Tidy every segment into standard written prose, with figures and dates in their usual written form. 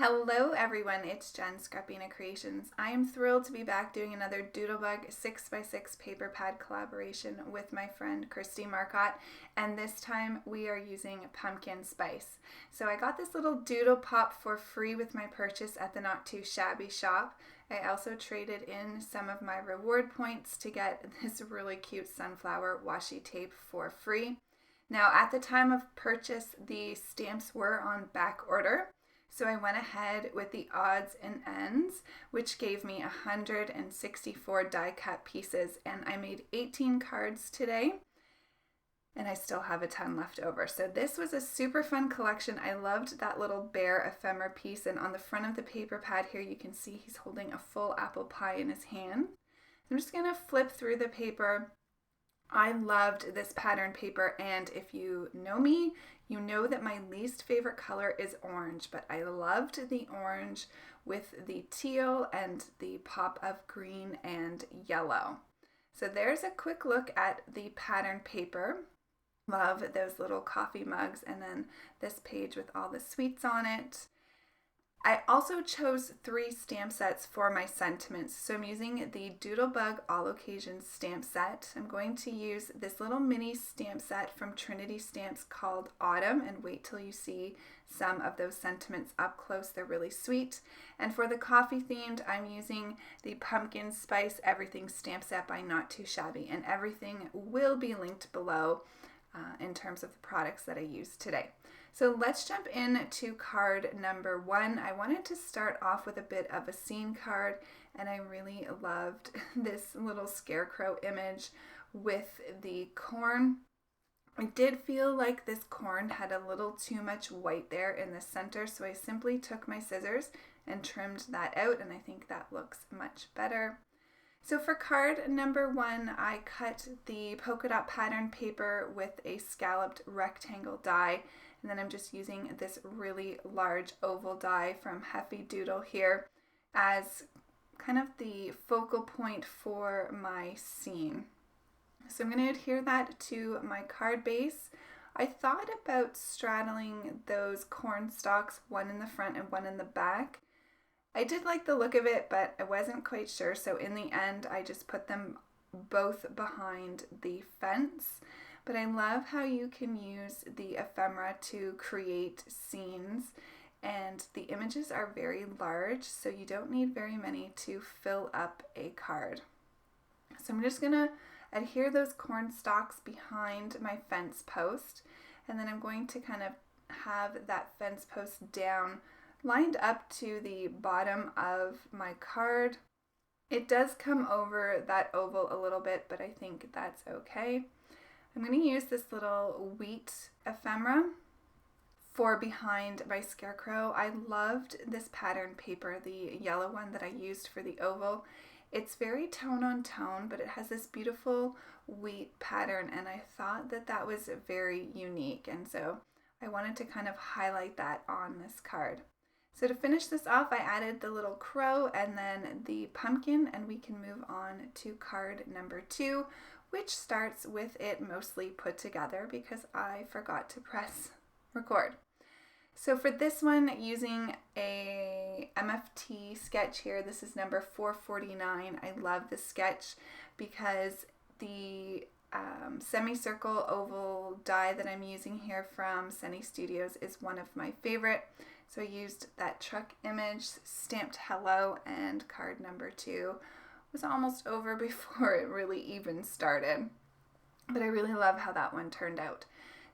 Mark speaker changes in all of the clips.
Speaker 1: Hello everyone, it's Jen, Scrapbena Creations. I am thrilled to be back doing another Doodlebug 6x6 paper pad collaboration with my friend Kristie Marcotte, and this time we are using Pumpkin Spice. So I got this little doodle pop for free with my purchase at the Not Too Shabby shop. I also traded in some of my reward points to get this really cute sunflower washi tape for free. Now at the time of purchase, the stamps were on back order. So I went ahead with the odds and ends, which gave me 164 die cut pieces, and I made 18 cards today, and I still have a ton left over. So this was a super fun collection. I loved that little bear ephemera piece, and on the front of the paper pad here you can see he's holding a full apple pie in his hand. I'm just going to flip through the paper. I loved this pattern paper, and if you know me, you know that my least favorite color is orange, but I loved the orange with the teal and the pop of green and yellow. So there's a quick look at the pattern paper. Love those little coffee mugs, and then this page with all the sweets on it. I also chose 3 stamp sets for my sentiments. So I'm using the Doodlebug All Occasions stamp set. I'm going to use this little mini stamp set from Trinity Stamps called Autumn, and wait till you see some of those sentiments up close. They're really sweet. And for the coffee themed, I'm using the Pumpkin Spice Everything stamp set by Not Too Shabby, and everything will be linked below in terms of the products that I used today. So let's jump into card number 1. I wanted to start off with a bit of a scene card, and I really loved this little scarecrow image with the corn. I did feel like this corn had a little too much white there in the center, so I simply took my scissors and trimmed that out, and I think that looks much better. So for card number 1, I cut the polka dot pattern paper with a scalloped rectangle die, and then I'm just using this really large oval die from Heffy Doodle here as kind of the focal point for my scene. So I'm going to adhere that to my card base. I thought about straddling those corn stalks, one in the front and one in the back. I did like the look of it, but I wasn't quite sure, so in the end I just put them both behind the fence. But I love how you can use the ephemera to create scenes, and the images are very large, so you don't need very many to fill up a card. So I'm just going to adhere those corn stalks behind my fence post, and then I'm going to kind of have that fence post down lined up to the bottom of my card. It does come over that oval a little bit, but I think that's okay. I'm going to use this little wheat ephemera for behind my scarecrow. I loved this pattern paper, the yellow one that I used for the oval. It's very tone on tone, but it has this beautiful wheat pattern, and I thought that that was very unique, and so I wanted to kind of highlight that on this card. So to finish this off, I added the little crow and then the pumpkin, and we can move on to card number 2, which starts with it mostly put together because I forgot to press record. So for this one, using a MFT sketch here, this is number 449. I love this sketch because the semicircle oval die that I'm using here from Sunny Studios is one of my favorite. So I used that truck image, stamped hello, and card number 2 was almost over before it really even started. But I really love how that one turned out.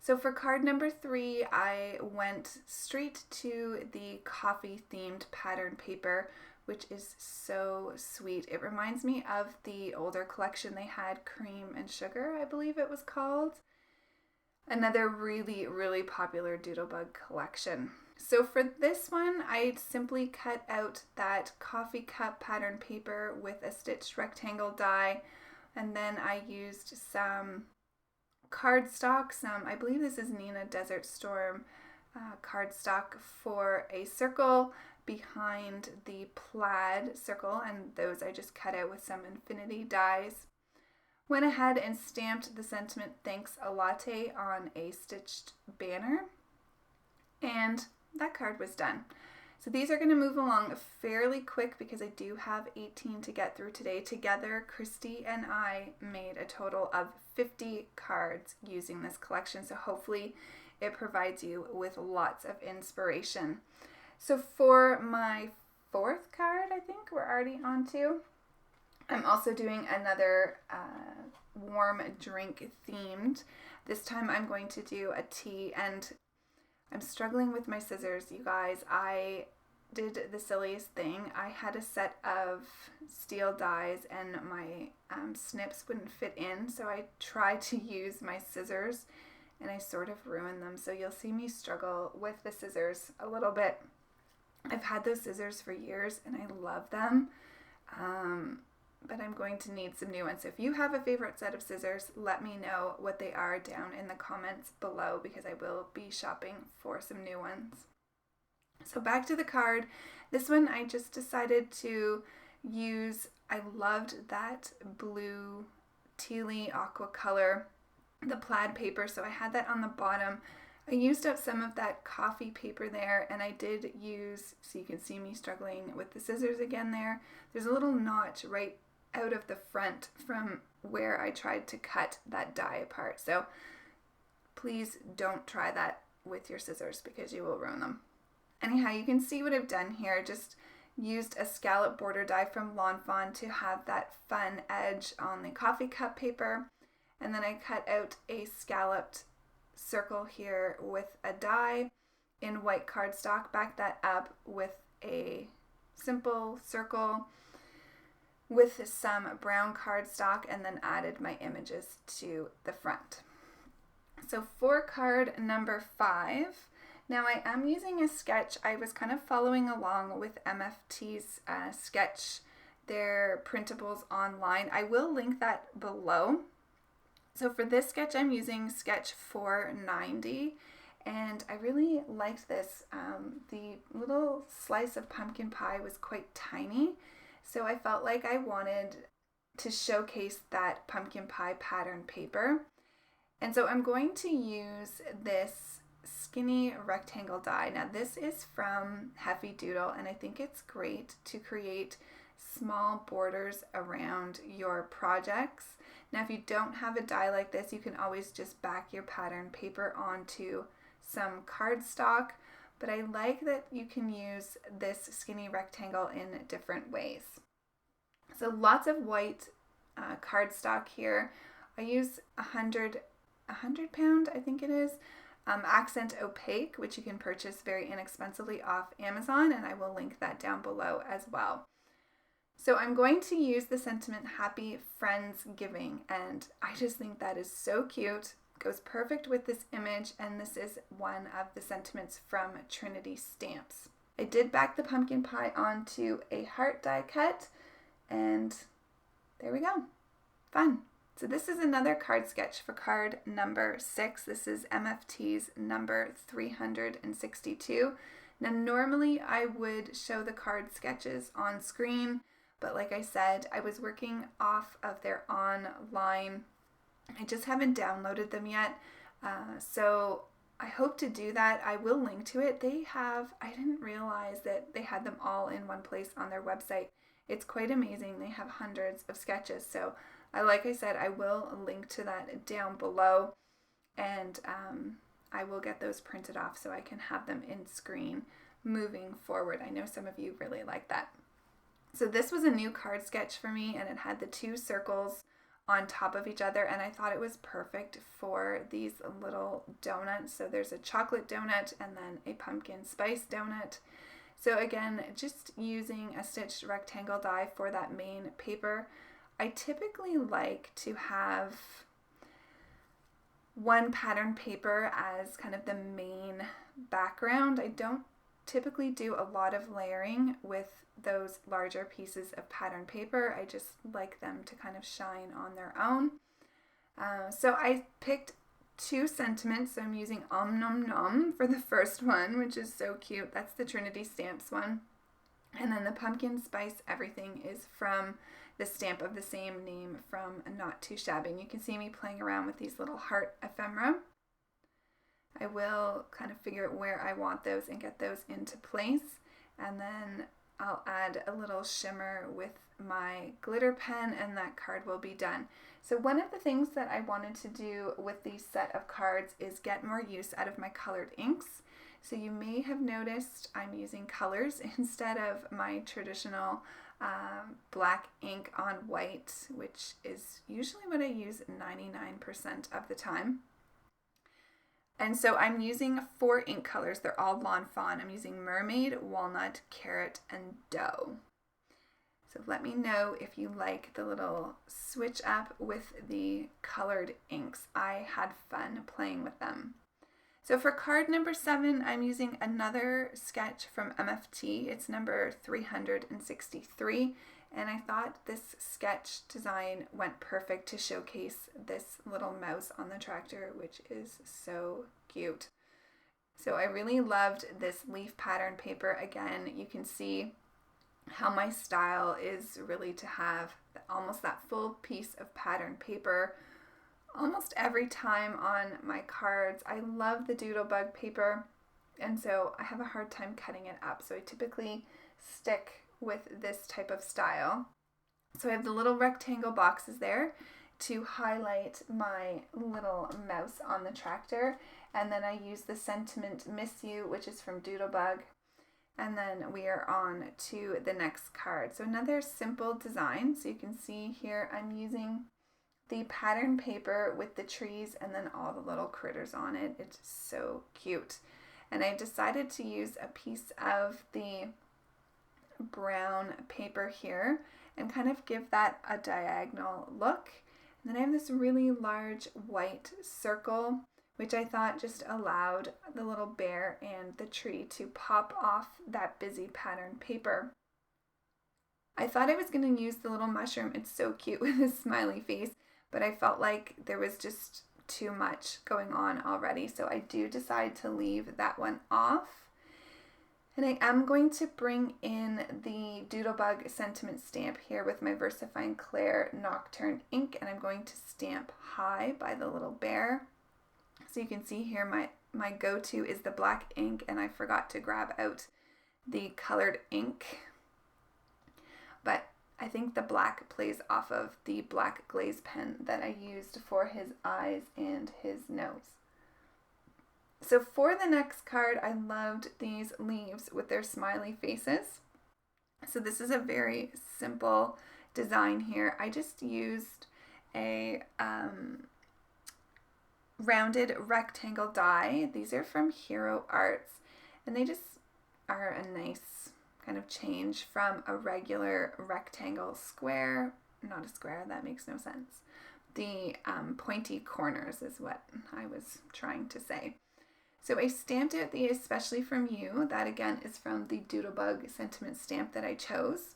Speaker 1: So for card number 3, I went straight to the coffee themed pattern paper, which is so sweet. It reminds me of the older collection they had, Cream and Sugar, I believe it was called. Another really, really popular Doodlebug collection. So for this one, I simply cut out that coffee cup pattern paper with a stitched rectangle die, and then I used some cardstock, I believe this is Nina Desert Storm cardstock for a circle behind the plaid circle, and those I just cut out with some infinity dies. Went ahead and stamped the sentiment "Thanks a Latte" on a stitched banner, and that card was done. So these are going to move along fairly quick because I do have 18 to get through today. Together, Kristie and I made a total of 50 cards using this collection. So hopefully it provides you with lots of inspiration. So for my fourth card, I think we're already on to, I'm also doing another warm drink themed. This time I'm going to do a tea, and I'm struggling with my scissors, you guys. I did the silliest thing. I had a set of steel dies and my snips wouldn't fit in, so I tried to use my scissors and I sort of ruined them. So you'll see me struggle with the scissors a little bit. I've had those scissors for years and I love them, but I'm going to need some new ones. So if you have a favorite set of scissors, let me know what they are down in the comments below, because I will be shopping for some new ones. So back to the card. This one I just decided to use. I loved that blue tealy aqua color, the plaid paper, so I had that on the bottom. I used up some of that coffee paper there, and I did use, so you can see me struggling with the scissors again there. There's a little notch right out of the front from where I tried to cut that die apart. So please don't try that with your scissors because you will ruin them. Anyhow, you can see what I've done here. Just used a scallop border die from Fawn to have that fun edge on the coffee cup paper. And then I cut out a scalloped circle here with a die in white cardstock, back that up with a simple circle with some brown cardstock, and then added my images to the front. So for card number 5, now I am using a sketch. I was kind of following along with MFT's sketch, their printables online. I will link that below. So for this sketch, I'm using sketch 490, and I really liked this. The little slice of pumpkin pie was quite tiny, so I felt like I wanted to showcase that pumpkin pie pattern paper. And so I'm going to use this skinny rectangle die. Now this is from Heffy Doodle, and I think it's great to create small borders around your projects. Now if you don't have a die like this, you can always just back your pattern paper onto some cardstock, but I like that you can use this skinny rectangle in different ways. So lots of white cardstock here. I use 100 pound, I think it is, accent opaque, which you can purchase very inexpensively off Amazon, and I will link that down below as well. So I'm going to use the sentiment Happy Friendsgiving, and I just think that is so cute. It goes perfect with this image, and this is one of the sentiments from Trinity stamps. I did back the pumpkin pie onto a heart die cut, and there we go. Fun. So this is another card sketch for card number 6. This is MFT's number 362. Now normally I would show the card sketches on screen, but like I said, I was working off of their online. I just haven't downloaded them yet. So I hope to do that. I will link to it. I didn't realize that they had them all in one place on their website. It's quite amazing. They have hundreds of sketches. So like I said, I will link to that down below, and I will get those printed off so I can have them in screen moving forward. I know some of you really like that. So this was a new card sketch for me, and it had the 2 circles on top of each other, and I thought it was perfect for these little donuts. So there's a chocolate donut and then a pumpkin spice donut. So again, just using a stitched rectangle die for that main paper. I typically like to have one pattern paper as kind of the main background. I don't typically do a lot of layering with those larger pieces of pattern paper. I just like them to kind of shine on their own. So I picked 2 sentiments. So I'm using Om Nom Nom for the first one, which is so cute. That's the Trinity Stamps one. And then the Pumpkin Spice Everything is from the stamp of the same name from Not Too Shabby. And you can see me playing around with these little heart ephemera. I will kind of figure out where I want those and get those into place. and then I'll add a little shimmer with my glitter pen, and that card will be done. So one of the things that I wanted to do with these set of cards is get more use out of my colored inks. So you may have noticed I'm using colors instead of my traditional black ink on white, which is usually what I use 99% of the time. And so I'm using 4 ink colors. They're all Lawn Fawn. I'm using Mermaid, Walnut, Carrot, and Doe. So let me know if you like the little switch up with the colored inks. I had fun playing with them. So for card number 7, I'm using another sketch from MFT. It's number 363. And I thought this sketch design went perfect to showcase this little mouse on the tractor, which is so cute. So I really loved this leaf pattern paper. Again, you can see how my style is really to have almost that full piece of pattern paper almost every time on my cards. I love the Doodlebug paper, and so I have a hard time cutting it up. So I typically stick with this type of style. So I have the little rectangle boxes there to highlight my little mouse on the tractor, and then I use the Sentiment Miss You, which is from Doodlebug, and then we are on to the next card. So another simple design. So you can see here I'm using the pattern paper with the trees and then all the little critters on it. It's so cute. And I decided to use a piece of the brown paper here and kind of give that a diagonal look. And then I have this really large white circle, which I thought just allowed the little bear and the tree to pop off that busy pattern paper. I thought I was going to use the little mushroom. It's so cute with his smiley face, but I felt like there was just too much going on already, so I do decide to leave that one off. And I am going to bring in the Doodlebug sentiment stamp here with my Versafine Clair Nocturne ink, and I'm going to stamp high by the little bear. So you can see here my go-to is the black ink, and I forgot to grab out the colored ink. But I think the black plays off of the black glaze pen that I used for his eyes and his nose. So for the next card, I loved these leaves with their smiley faces. So this is a very simple design here. I just used a rounded rectangle die. These are from Hero Arts, and they just are a nice kind of change from a regular rectangle square. Not a square, that makes no sense. The pointy corners is what I was trying to say. So I stamped out the Especially From You. That again is from the Doodlebug sentiment stamp that I chose.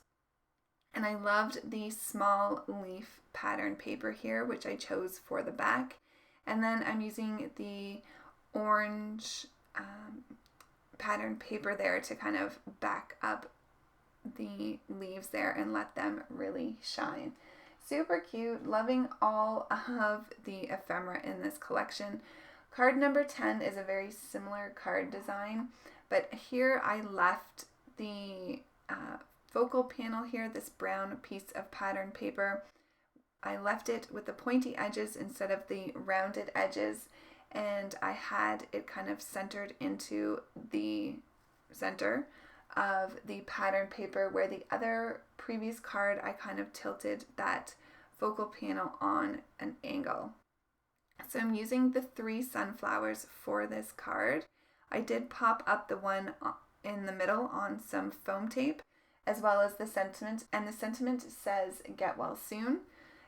Speaker 1: And I loved the small leaf pattern paper here, which I chose for the back. And then I'm using the orange pattern paper there to kind of back up the leaves there and let them really shine. Super cute. Loving all of the ephemera in this collection. Card number 10 is a very similar card design, but here I left the focal panel here, this brown piece of pattern paper. I left it with the pointy edges instead of the rounded edges, and I had it kind of centered into the center of the pattern paper, where the other previous card I kind of tilted that focal panel on an angle. So I'm using the 3 sunflowers for this card. I did pop up the one in the middle on some foam tape, as well as the sentiment, and the sentiment says "Get Well Soon."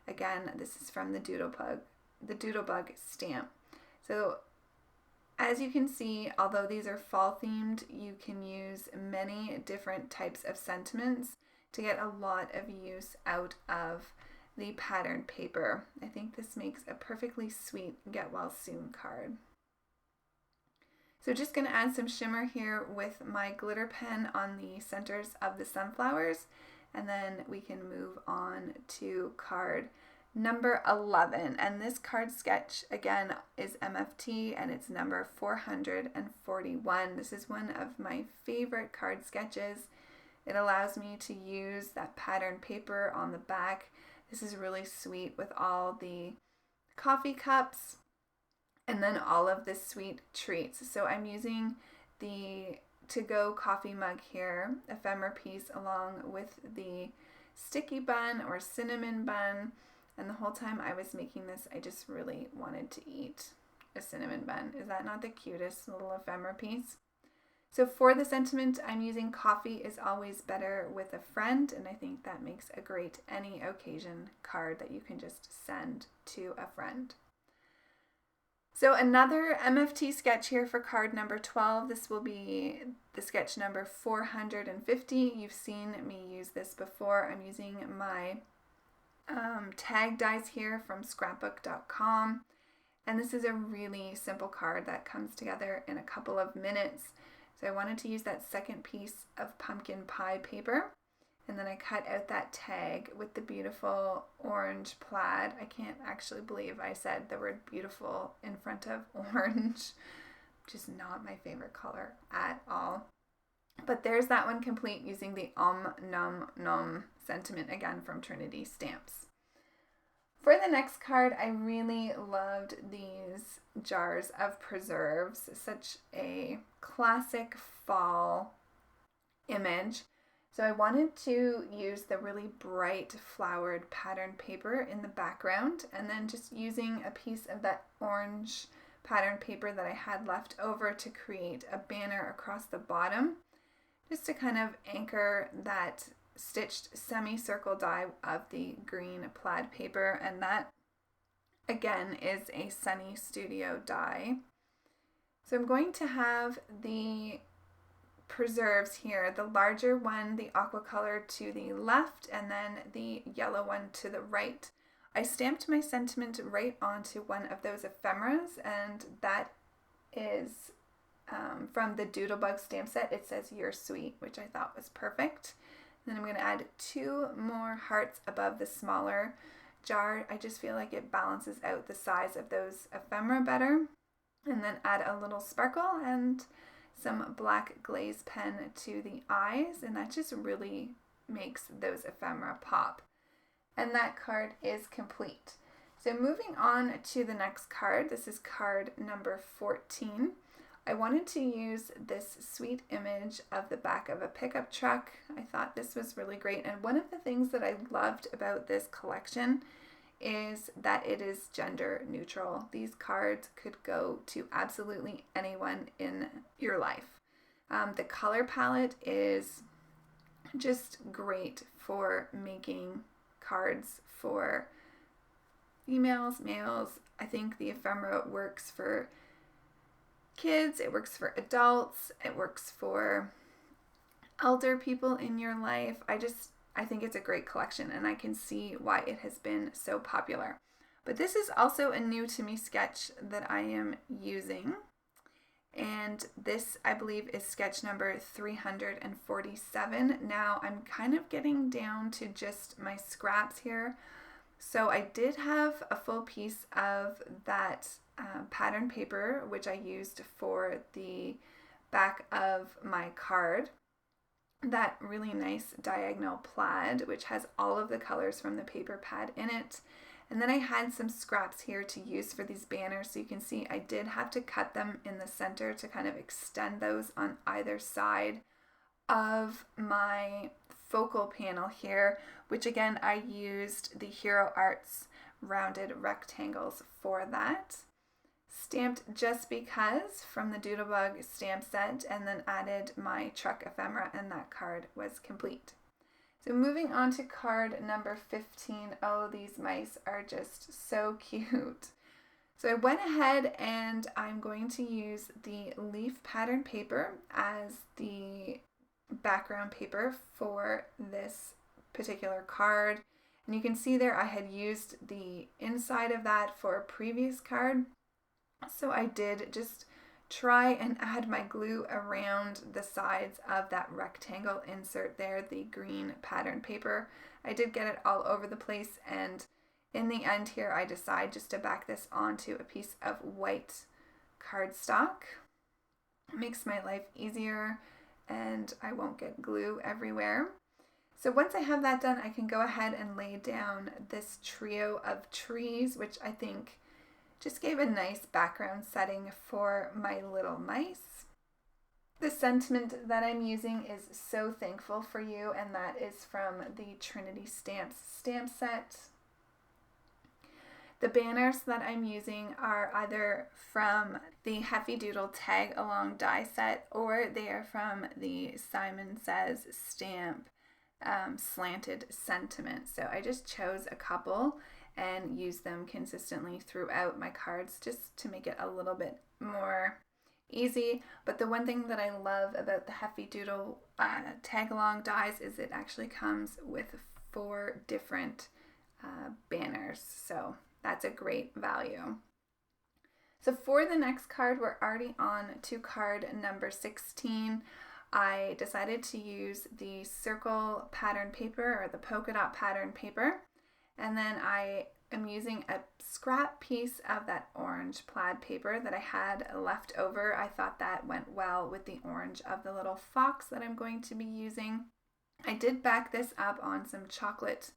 Speaker 1: Again, this is from the Doodlebug stamp. So as you can see, although these are fall themed, you can use many different types of sentiments to get a lot of use out of the pattern paper. I think this makes a perfectly sweet Get Well Soon card. So just going to add some shimmer here with my glitter pen on the centers of the sunflowers, and then we can move on to card number 11. And this card sketch, again, is MFT and it's number 441. This is one of my favorite card sketches. It allows me to use that pattern paper on the back. This is really sweet with all the coffee cups and then all of the sweet treats. So I'm using the to-go coffee mug here, ephemera piece, along with the sticky bun or cinnamon bun. And the whole time I was making this, I just really wanted to eat a cinnamon bun. Is that not the cutest little ephemera piece? So for the sentiment, I'm using coffee is always better with a friend, and I think that makes a great any occasion card that you can just send to a friend. So another MFT sketch here for card number 12. This will be the sketch number 450. You've seen me use this before. I'm using my tag dies here from scrapbook.com, and this is a really simple card that comes together in a couple of minutes. So I wanted to use that second piece of pumpkin pie paper, and then I cut out that tag with the beautiful orange plaid. I can't actually believe I said the word beautiful in front of orange, which is not my favorite color at all. But there's that one complete using the nom nom sentiment again from Trinity stamps. For the next card, I really loved these jars of preserves. Such a classic fall image. So I wanted to use the really bright flowered pattern paper in the background, and then just using a piece of that orange pattern paper that I had left over to create a banner across the bottom, just to kind of anchor that stitched semicircle die of the green plaid paper. And that again is a Sunny Studio die. So I'm going to have the preserves here, the larger one, the aqua color, to the left, and then the yellow one to the right. I stamped my sentiment right onto one of those ephemeras, and that is from the Doodlebug stamp set. It says "You're Sweet," which I thought was perfect. Then I'm going to add 2 more hearts above the smaller jar. I just feel like it balances out the size of those ephemera better. And then add a little sparkle and some black glaze pen to the eyes, and that just really makes those ephemera pop. And that card is complete. So moving on to the next card, this is card number 14. I wanted to use this sweet image of the back of a pickup truck. I thought this was really great, and one of the things that I loved about this collection is that it is gender neutral. These cards could go to absolutely anyone in your life. The color palette is just great for making cards for females, males. I think the ephemera works for kids, it works for adults, it works for elder people in your life. I think it's a great collection, and I can see why it has been so popular. But this is also a new to me sketch that I am using, and this, I believe, is sketch number 347. Now I'm kind of getting down to just my scraps here. So I did have a full piece of that pattern paper, which I used for the back of my card. That really nice diagonal plaid, which has all of the colors from the paper pad in it. And then I had some scraps here to use for these banners. So you can see I did have to cut them in the center to kind of extend those on either side of my focal panel here, which again, I used the Hero Arts rounded rectangles for that. Stamped Just Because from the Doodlebug stamp set, and then added my truck ephemera, and that card was complete. So moving on to card number 15. Oh, these mice are just so cute. So I went ahead and I'm going to use the leaf pattern paper as the background paper for this particular card. And you can see there I had used the inside of that for a previous card. So I did just try and add my glue around the sides of that rectangle insert there, the green pattern paper. I did get it all over the place, and In the end here, I decide just to back this onto a piece of white cardstock. It makes my life easier and I won't get glue everywhere. So once I have that done, I can go ahead and lay down this trio of trees, which I think just gave a nice background setting for my little mice. The sentiment that I'm using is "So Thankful for You," and that is from the Trinity Stamps stamp set. The banners that I'm using are either from the Heffy Doodle Tag Along die set, or they are from the Simon Says stamp Slanted Sentiment. So I just chose a couple and used them consistently throughout my cards just to make it a little bit more easy. But the one thing that I love about the Heffy Doodle Tag Along dies is it actually comes with 4 different banners. So that's a great value. So for the next card, we're already on to card number 16. I decided to use the circle pattern paper or the polka dot pattern paper. And then I am using a scrap piece of that orange plaid paper that I had left over. I thought that went well with the orange of the little fox that I'm going to be using. I did back this up on some chocolate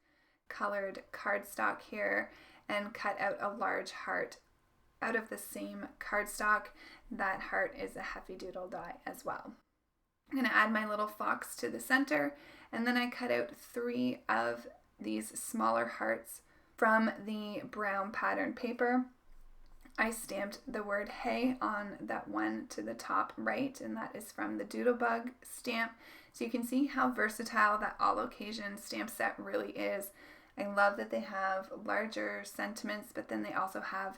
Speaker 1: colored cardstock here and cut out a large heart out of the same cardstock. That heart is a Heffy Doodle die as well. I'm going to add my little fox to the center, and then I cut out 3 of these smaller hearts from the brown pattern paper. I stamped the word "hey" on that one to the top right, and that is from the Doodlebug stamp. So you can see how versatile that all occasion stamp set really is. I love that they have larger sentiments, but then they also have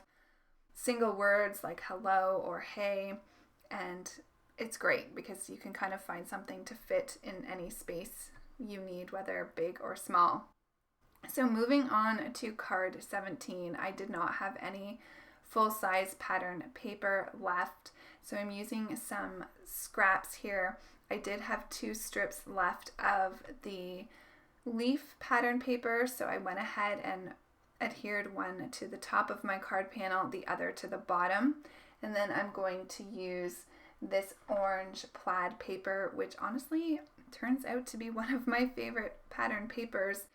Speaker 1: single words like hello or hey, and it's great because you can kind of find something to fit in any space you need, whether big or small. So moving on to card 17, I did not have any full-size pattern paper left, so I'm using some scraps here. I did have 2 strips left of the leaf pattern paper, so I went ahead and adhered one to the top of my card panel, the other to the bottom, and then I'm going to use this orange plaid paper, which honestly turns out to be one of my favorite pattern papers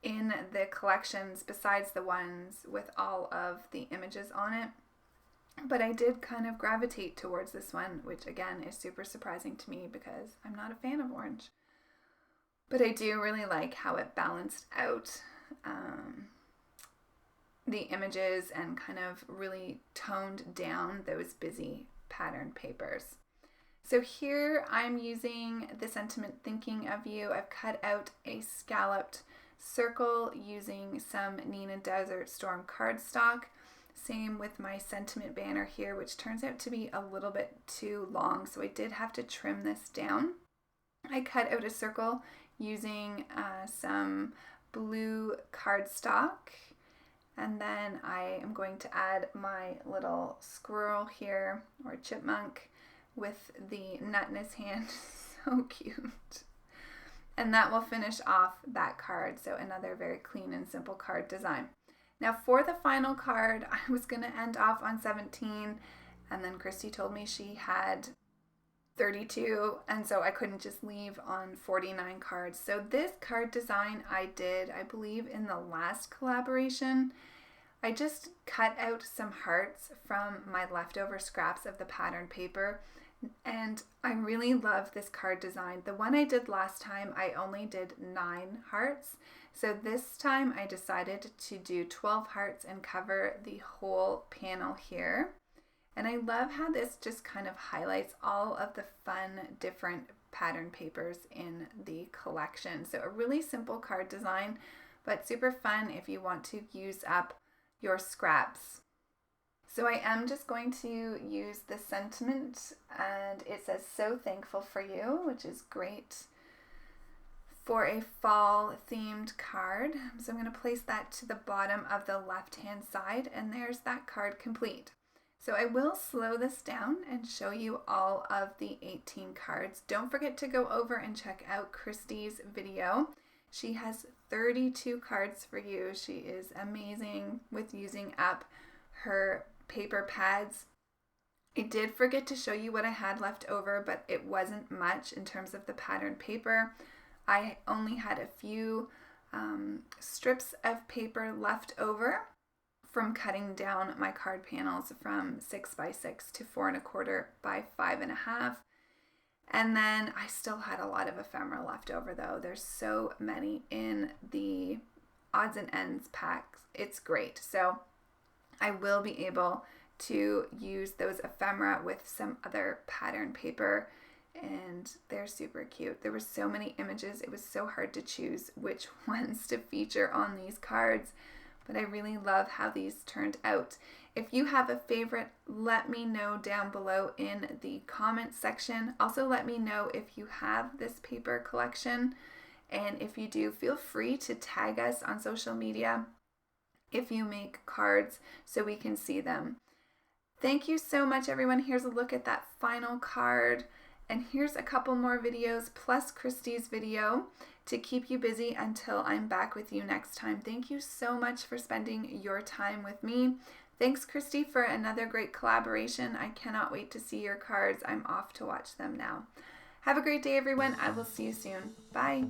Speaker 1: in the collections besides the ones with all of the images on it. But I did kind of gravitate towards this one, which again is super surprising to me because I'm not a fan of orange. But I do really like how it balanced out the images and kind of really toned down those busy pattern papers. So here I'm using the sentiment "Thinking of You." I've cut out a scalloped circle using some Nina Desert Storm cardstock. Same with my sentiment banner here, which turns out to be a little bit too long, so I did have to trim this down. I cut out a circle using some blue cardstock, and then I am going to add my little squirrel here, or chipmunk, with the nut in his hand. So cute. And that will finish off that card. So another very clean and simple card design. Now for the final card, I was going to end off on 17, and then Kristie told me she had 32, and so I couldn't just leave on 49 cards. So this card design I did, I believe, in the last collaboration. I just cut out some hearts from my leftover scraps of the pattern paper, and I really love this card design. The one I did last time, I only did 9 hearts. So this time I decided to do 12 hearts and cover the whole panel here. And I love how this just kind of highlights all of the fun, different pattern papers in the collection. So a really simple card design, but super fun if you want to use up your scraps. So I am just going to use the sentiment, and it says "So Thankful for You," which is great for a fall themed card. So I'm going to place that to the bottom of the left hand side, and there's that card complete. So I will slow this down and show you all of the 18 cards. Don't forget to go over and check out Kristie's video. She has 32 cards for you. She is amazing with using up her paper pads. I did forget to show you what I had left over, but it wasn't much in terms of the patterned paper. I only had a few strips of paper left over from cutting down my card panels from 6x6 to 4 1/4 by 5 1/2. And then I still had a lot of ephemera left over though. There's so many in the odds and ends packs. It's great. So I will be able to use those ephemera with some other pattern paper, and they're super cute. There were so many images. It was so hard to choose which ones to feature on these cards, but I really love how these turned out. If you have a favorite, let me know down below in the comments section. Also, let me know if you have this paper collection, and if you do, feel free to tag us on social media if you make cards so we can see them. Thank you so much, everyone. Here's a look at that final card, and here's a couple more videos plus Kristie's video to keep you busy until I'm back with you next time. Thank you so much for spending your time with me. Thanks, Kristie, for another great collaboration. I cannot wait to see your cards. I'm off to watch them now. Have a great day, everyone. I will see you soon. Bye.